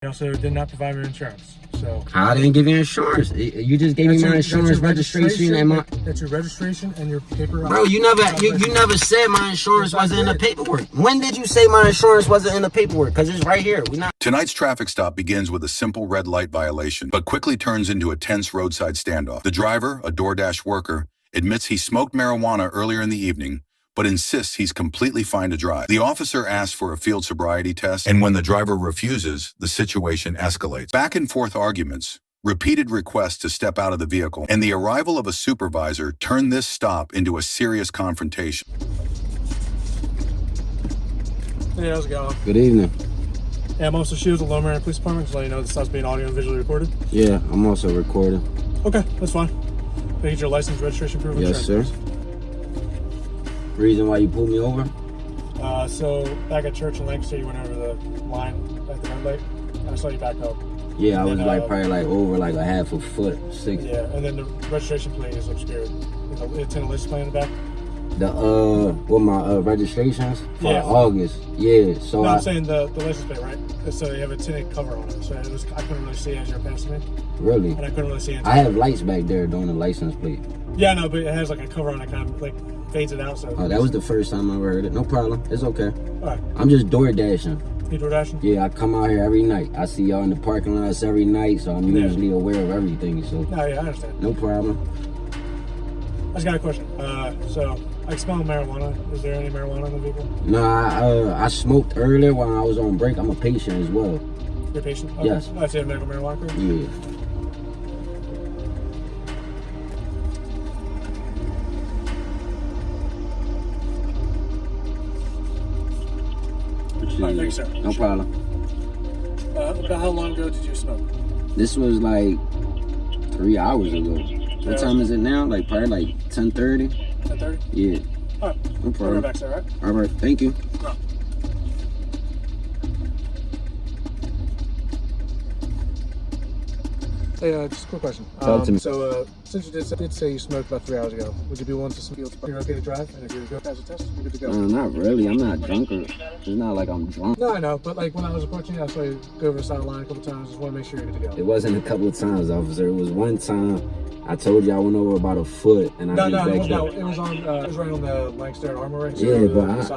You also did not provide me insurance. So I didn't give you insurance. You just gave me my insurance registration and my. That's your registration and your paper. Bro, you never said my insurance wasn't in the paperwork. When did you say my insurance wasn't in the paperwork? Because it's right here. Tonight's traffic stop begins with a simple red light violation, but quickly turns into a tense roadside standoff. The driver, a DoorDash worker, admits he smoked marijuana earlier in the evening, but insists he's completely fine to drive. The officer asks for a field sobriety test, and when the driver refuses, the situation escalates. Back and forth arguments, repeated requests to step out of the vehicle, and the arrival of a supervisor turn this stop into a serious confrontation. Hey, how's it going? Good evening. Yeah, I'm also Shields, the Lower Marion Police Department, just let you know this stop's being audio and visually recorded. Yeah, I'm also recording. Okay, that's fine. Can I get your license, registration, proof of Yes, insurance? sir. Reason why you pulled me over? So back at church in Lancaster, you went over the line at the red light, and I saw you back up. Yeah, I was probably over like a half a foot, 6. Yeah, and then the registration plate is obscured. It's in a list plate in the back. My registrations for Yeah. August. Yeah, so I'm saying the license plate, right? So you have a tinted cover on it. So I couldn't really see as you're passing me. Really? And I couldn't really see it. I have lights back there during the license plate. Yeah, no, but it has like a cover on it, kind of like fades it out. So. Oh, that was the first time I ever heard it. No problem. It's okay. All right. I'm just door dashing. You door dashing? Yeah, I come out here every night. I see y'all in the parking lots every night, so I'm usually aware of everything. So. No, yeah, I understand. No problem. I just got a question. So I smell marijuana. Is there any marijuana in the vehicle? No, I smoked earlier while I was on break. I'm a patient as well. You're a patient? Okay. Yes. I see a medical marijuana card? Yeah. All right, thank you, sir. No problem. About how long ago did you smoke? This was like 3 hours ago. What time is it now? Like probably like 10:30. 10:30? Yeah. All right. No problem. Back, sir, right? All right. Thank you. No. Hey, just a quick question. Talk to me. So, since you did say you smoked about 3 hours ago, would you be willing to smoke? You're okay to drive, and if you're good, pass the test, you're good to go. Not really. I'm not drunk. It's not like I'm drunk. No, I know, but like when I was approaching you, I saw you go over the side line a couple times. Just want to make sure you're good to go. It wasn't a couple of times, officer. It was one time. I told you I went over about a foot, and No, it was on. It was right on the Lancaster Armor Range. Yeah, but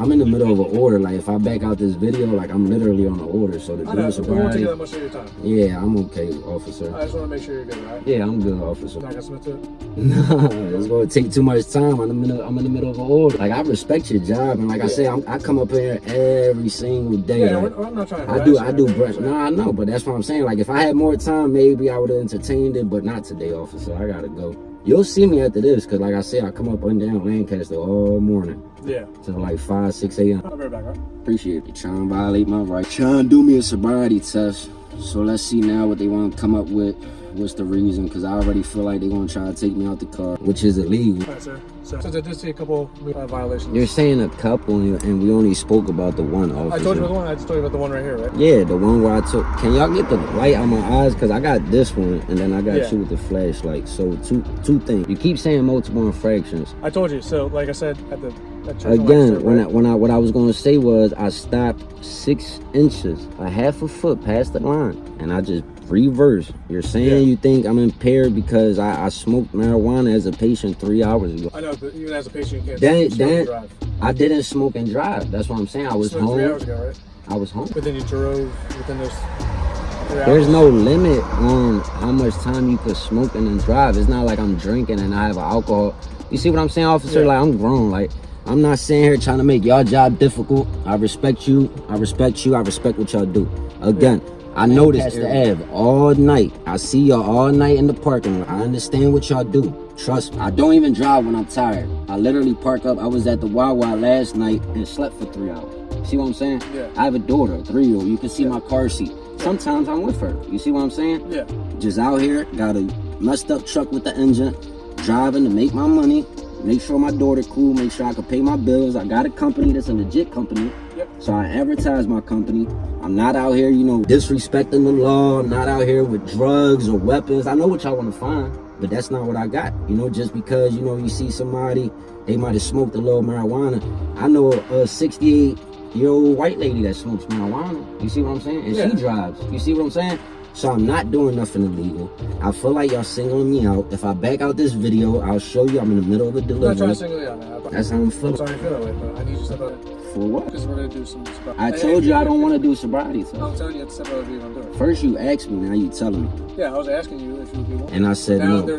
I'm in the middle of an order. Like if I back out this video, like I'm literally on the order. So the I won't take that much of your time. Yeah, I'm okay, officer. I just want to make sure you're good, right? Yeah, I'm good, officer. You're not gonna submit to it? No, it's gonna take too much time. I'm in the middle of an order. Like I respect your job, and like I say, I come up here every single day. Yeah, like, I'm not trying to. I do brush. No, I know, but that's what I'm saying. Like if I had more time, maybe I would have entertained it, but not today, officer. I gotta go. You'll see me after this, cause like I said, I come up and down Lancaster all morning. Yeah. Till like 5, 6 a.m. I'll be right back, right? Appreciate it. Trying to violate my rights. Trying to do me a sobriety test. So let's see now what they want to come up with. What's the reason? Because I already feel like they're going to try to take me out the car, which is illegal. All right, sir. So since I did see a couple violations. You're saying a couple, and we only spoke about the one, officer. I told you about the one. I just told you about the one right here, right? Yeah, the one where I took. Can y'all get the light out my eyes? Because I got this one, and then I got you with the flashlight. So two things. You keep saying multiple infractions. I told you. So like I said at church again, what I was going to say was I stopped 6 inches, a half a foot past the line, and I just reverse. You're saying you think I'm impaired because I smoked marijuana as a patient 3 hours ago. I know, but even as a patient, you can't smoke and drive. I didn't smoke and drive. That's what I'm saying. I was home. 3 hours ago, right? I was home. But then you drove within those 3 hours. There's no limit on how much time you could smoke and then drive. It's not like I'm drinking and I have alcohol. You see what I'm saying, officer? Like I'm grown. Like I'm not sitting here trying to make y'all job difficult. I respect you. I respect you. I respect what y'all do. Again. I noticed the Ave all night. I see y'all all night in the parking lot. I understand what y'all do. Trust me. I don't even drive when I'm tired. I literally park up. I was at the Wawa last night and slept for 3 hours. See what I'm saying? Yeah. I have a daughter, a 3-year-old. You can see my car seat. Sometimes I'm with her. You see what I'm saying? Yeah. Just out here, got a messed up truck with the engine, driving to make my money, make sure my daughter cool, make sure I can pay my bills. I got a company that's a legit company. So I advertise my company. I'm not out here, disrespecting the law. I'm not out here with drugs or weapons. I know what y'all want to find, but that's not what I got. Just because, you see somebody, they might have smoked a little marijuana. I know a 68 your old white lady that smokes marijuana. You see what I'm saying? And she drives. You see what I'm saying? So I'm not doing nothing illegal. I feel like y'all singling me out. If I back out this video, I'll show you I'm in the middle of a delivery. I'm not trying to single you out, man. That's how I'm feeling. I'm sorry to feel that way, but I need you to step out. For what? Because we're going to do some stuff. I told you I don't want to do sobriety test. I'm telling you to step out of the video. First you asked me, now you telling me. Yeah, I was asking you if you would be one. And I said now no.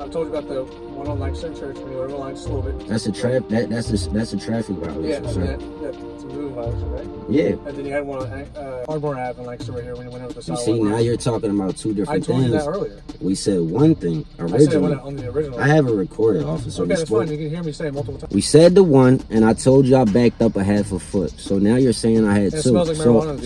I told you about the one on Lancaster Church when you were over the line just a little bit. That's a that's a traffic violation, sir. Yeah, it's a moving violation, right? Yeah. And then you had one on Hardborn Ave in Lancaster right here when you went over the You sidewalk. see, now you're talking about two different things. I told you that earlier. We said one thing originally. I said it on the original. I have a recorded, officer. Okay, that's fine. You can hear me say it multiple times. We said the one, and I told you I backed up a half a foot. So now you're saying I had two. It smells like marijuana.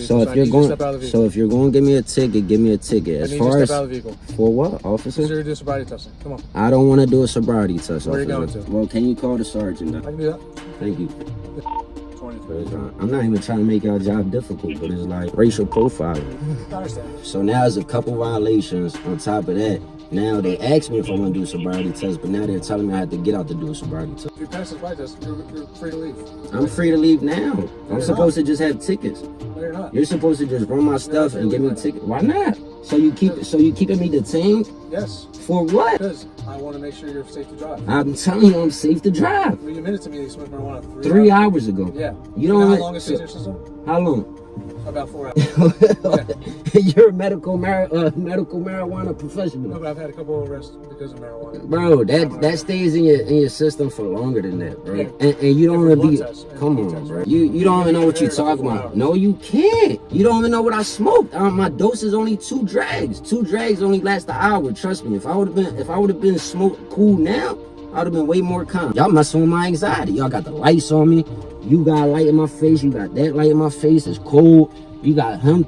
So if you're going to give me a ticket, give me a ticket. As far as step out of the vehicle. For what, officer? You're doing sobriety testing. Come on. I don't want to do a sobriety test, Where officer. are you going to? Well, can you call the sergeant? I can do that. Thank you. 23. I'm not even trying to make y'all job difficult, but it's like racial profiling. I understand. So now there's a couple violations on top of that. Now they asked me if I want to do a sobriety test, but now they're telling me I have to get out to do a sobriety test. If you pass the sobriety test, you're free to leave. I'm free to leave now. I'm supposed to just have tickets. No, you're not. You're supposed to just run my stuff and give me a ticket. Why not? So you keeping me detained? Yes. For what? Because I want to make sure you're safe to drive. I'm telling you, I'm safe to drive. Well, you admitted to me that you smoked marijuana 3 hours ago. Yeah. You don't know know how long it stays in your system? How long? About 4 hours. You're a medical marijuana professional. No, but I've had a couple of arrests because of marijuana. Bro, that stays in your system for longer than that, bro. Yeah. And you don't want to be. Come on, test, bro. right? You don't even know what you're talking about. No, you can't. You don't even know what I smoked. My dose is only 2 drags. 2 drags only last an hour. Trust me. If I would have been smoked cool now, I would have been way more calm. Y'all messing with my anxiety. Y'all got the lights on me. You got a light in my face. You got that light in my face. It's cold. You got him.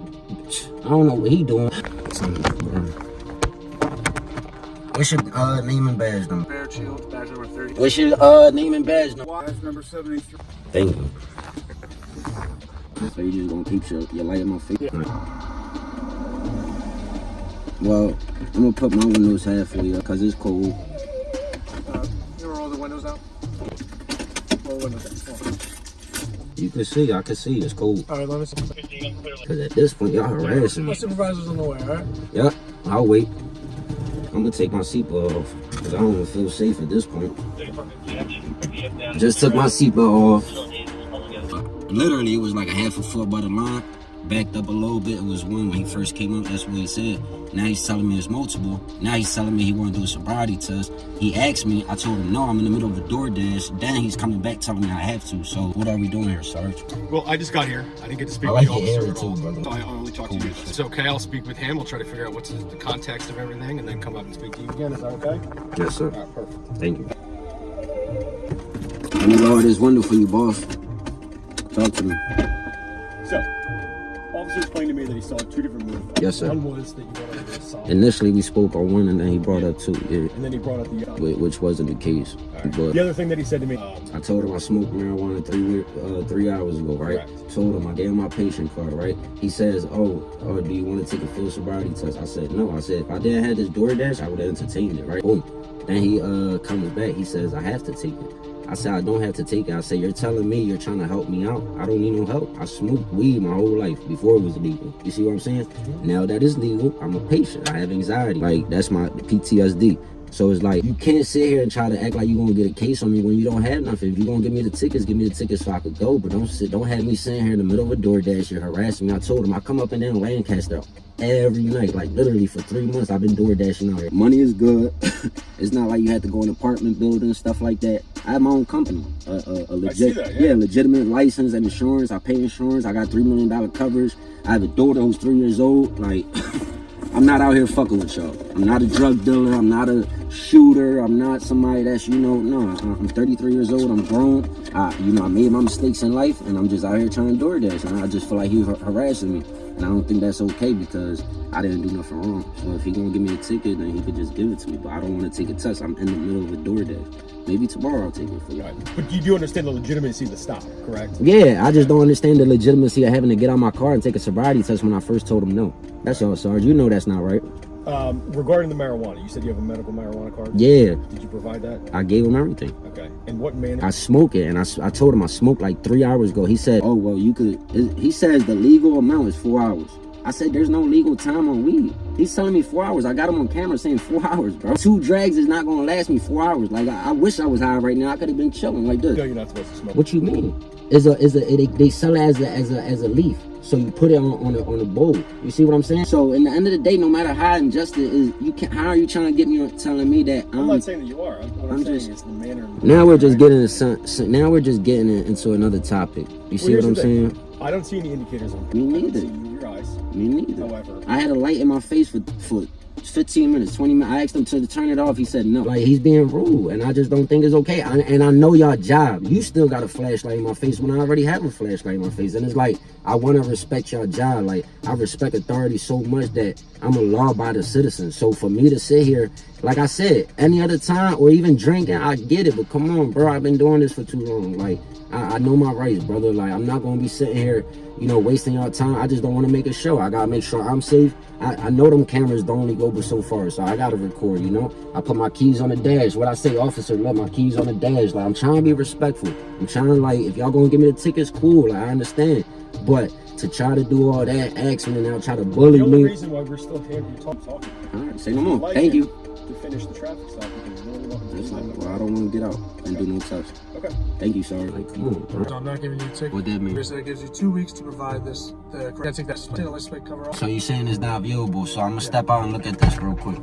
I don't know what he doing. What's your name and badge number? Bear Shield, badge number 30. What's your name and badge number? Badge number 73. Thank you. So you just gonna keep your light in my face? Yeah. Well, I'm gonna put my windows half for you because it's cold. You wanna roll the windows out? Roll the windows out. You can see, I can see, it's cold. Alright, let me see. Because at this point, y'all harassing My me. supervisor's on the way, alright? Yep, I'll wait. I'm gonna take my seatbelt off because I don't even feel safe at this point. Just took my seatbelt off. Literally, it was like a half a foot by the line. Backed up a little bit. It was one when he first came up. That's what he said. Now he's telling me it's multiple. Now he's telling me he want to do a sobriety test. He asked me. I told him no. I'm in the middle of a DoorDash. Then he's coming back telling me I have to. So what are we doing here, Sarge? Well, I just got here. I didn't get to speak I with like the your officer area at all. too, brother. So I only talked to you. It's okay. I'll speak with him. We'll try to figure out what's the context of everything, and then come up and speak to you again. Is that okay? Yes, sir. All right, perfect. Thank you. Let me lower this window for you, boss. Talk to me. So, officer explained to me that he saw 2 different movements. Yes, sir. One was that you brought up the assault, Initially, we spoke on one, and then he brought up 2. Yeah, and then he brought up the which wasn't the case. But The other thing that he said to me, I told him I smoked marijuana 3 hours ago, right? Correct. Told him I gave him my patient card, right? He says, oh, do you want to take a field sobriety test? I said, no. I said, if I didn't have this DoorDash, I would have entertained it, right? Boom. Then he comes back. He says, I have to take it. I said, I don't have to take it. I said, you're telling me you're trying to help me out. I don't need no help. I smoked weed my whole life before it was legal. You see what I'm saying? Now that it's legal, I'm a patient. I have anxiety. Like, that's my PTSD. So it's like, you can't sit here and try to act like you're gonna get a case on me when you don't have nothing. If you're gonna give me the tickets so I could go. But don't have me sitting here in the middle of a DoorDash. You're harassing me. I told him I come up and down Lancaster every night, like literally for 3 months. I've been DoorDashing out here. Money is good. It's not like you have to go in apartment buildings, stuff like that. I have my own company, a legit, legitimate license and insurance. I pay insurance. I got $3 million coverage. I have a daughter who's 3 years old. Like, I'm not out here fucking with y'all. I'm not a drug dealer. I'm not a shooter. I'm not somebody that's, no. I'm 33 years old. I'm grown. I made my mistakes in life, and I'm just out here trying to DoorDash. And I just feel like he was harassing me. And I don't think that's okay because I didn't do nothing wrong. So if he gonna give me a ticket, then he could just give it to me. But I don't want to take a test. I'm in the middle of a DoorDash. Maybe tomorrow I'll take it for you. right. But you do understand the legitimacy of the stop, correct? Yeah, I just don't understand the legitimacy of having to get out my car and take a sobriety test when I first told him no. That's all, Sarge. You know that's not right. Regarding the marijuana, you said you have a medical marijuana card? Yeah, Did you provide that? I gave him everything. Okay. In what manner? I smoke it, and I told him I smoked like 3 hours ago. He said, oh, well, you could, he says the legal amount is 4 hours. I said, there's no legal time on weed. He's telling me 4 hours. I got him on camera saying 4 hours, bro. 2 drags is not gonna last me 4 hours. Like, I wish I was high right now. I could have been chilling like this. No, you're not supposed to smoke. What you mean? They sell it as a leaf. So you put it on a bowl. You see what I'm saying? So in the end of the day, no matter how unjust it is, how are you trying to get me telling me that I'm not saying that you are. What I'm saying is the manner. Now we're just getting into another topic. You see what I'm saying? I don't see any indicators on Me neither. I don't see you in your eyes. Me neither. However, I had a light in my face for 15 minutes, 20 minutes. I asked him to turn it off. He said no. Like, he's being rude, and I just don't think it's okay. And I know y'all job. You still got a flashlight in my face when I already have a flashlight in my face. And it's like, I want to respect y'all job. Like, I respect authority so much that I'm a law-abiding citizen. So for me to sit here, like I said, any other time or even drinking, I get it. But come on, bro, I've been doing this for too long. Like, I know my rights, brother. Like, I'm not going to be sitting here, wasting y'all time. I just don't want to make a show. I got to make sure I'm safe. I know them cameras don't only go but so far, so I got to record, I put my keys on the dash. What I say, officer, let my keys on the dash. Like, I'm trying to be respectful. I'm trying to, like, if y'all going to give me the tickets, cool. Like, I understand. But to try to do all that, ask me now, try to bully the only me. reason why we're still here, you're talking. All right, say no more. Thank you. To finish the traffic stop, because you're really welcome to Like, well, I don't want to get out and do no tests. Okay. Thank you, sir. Like, come on, bro. So I'm not giving you a ticket. What that mean? It gives you 2 weeks to provide this. I think that's the license plate cover off. So you saying it's not viewable, so I'm gonna step out and look at this real quick.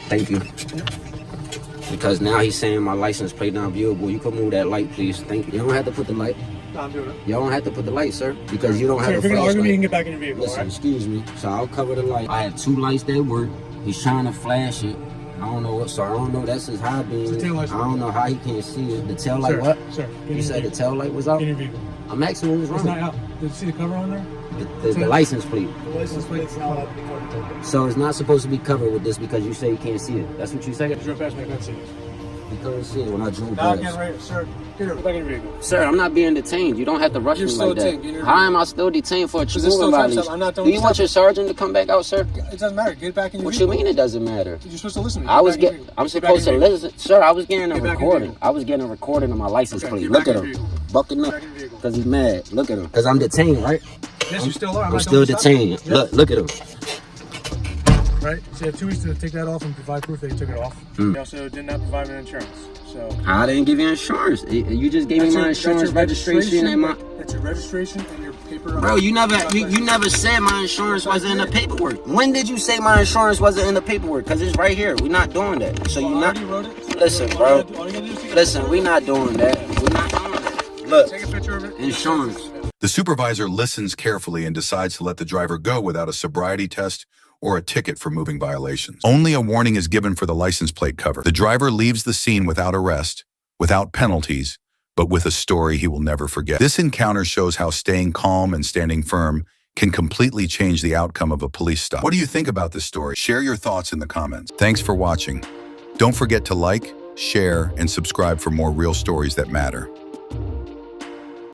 Thank you. Because now he's saying my license plate not viewable. You can move that light, please. Thank you. You don't have to put the light. No, I'm doing it. You don't have to put the light, sir, because you don't have a If you're gonna argue me, you can flashlight. get back in your vehicle. Listen, All right? excuse me. So I'll cover the light. I have 2 lights that work. He's trying to flash it. I don't know what, so I don't know. That's his high beam. It's a tail light. I don't know how he can't see it. The tail light, Sir, what? Sir, You said the tail light was out? in your vehicle. I'm asking what was It's not wrong. out. Did you see the cover on there? The license plate. The license plate's not allowed to be covered. So it's not supposed to be covered with this because you say you can't see it. That's what you say? You drove past me, I couldn't see it. You couldn't see it when I drove Now I'm past. getting ready. Sir, get back in your vehicle. Sir, I'm not being detained. You don't have to rush You're me still like that. detained. Get in your How am I still detained for a Because it's still moving time violation? stop. I'm not doing Do you this want stuff. your sergeant to come back out, sir? It doesn't matter. Get back in your What you vehicle. mean it doesn't matter? You're supposed to listen to me. I was Get back in your getting. vehicle. I'm Get back in supposed to your vehicle. listen, sir. I was getting a Get back in your recording. vehicle. I was getting a recording of my license Okay, plate. get Look back at in him, your vehicle. bucking up, Back in your vehicle. cause he's mad. Look at him, cause I'm detained, right? Yes, you still are. I'm not still doing this detained. stuff. Look at him. Right? So you have 2 weeks to take that off and provide proof that you took it off. You also did not provide an insurance. So I didn't give you insurance. You just gave me my insurance registration and my. That's your registration and your paper. Bro, you never said my insurance wasn't in the paperwork. When did you say my insurance wasn't in the paperwork? Cause it's right here. We're not doing that. So you not. Wrote it. Listen, All bro. you gotta do is take a Listen, we not doing that. We're not doing that. Look, Take a picture of it. insurance. The supervisor listens carefully and decides to let the driver go without a sobriety test or a ticket for moving violations. Only a warning is given for the license plate cover. The driver leaves the scene without arrest, without penalties, but with a story he will never forget. This encounter shows how staying calm and standing firm can completely change the outcome of a police stop. What do you think about this story? Share your thoughts in the comments. Thanks for watching. Don't forget to like, share, and subscribe for more real stories that matter.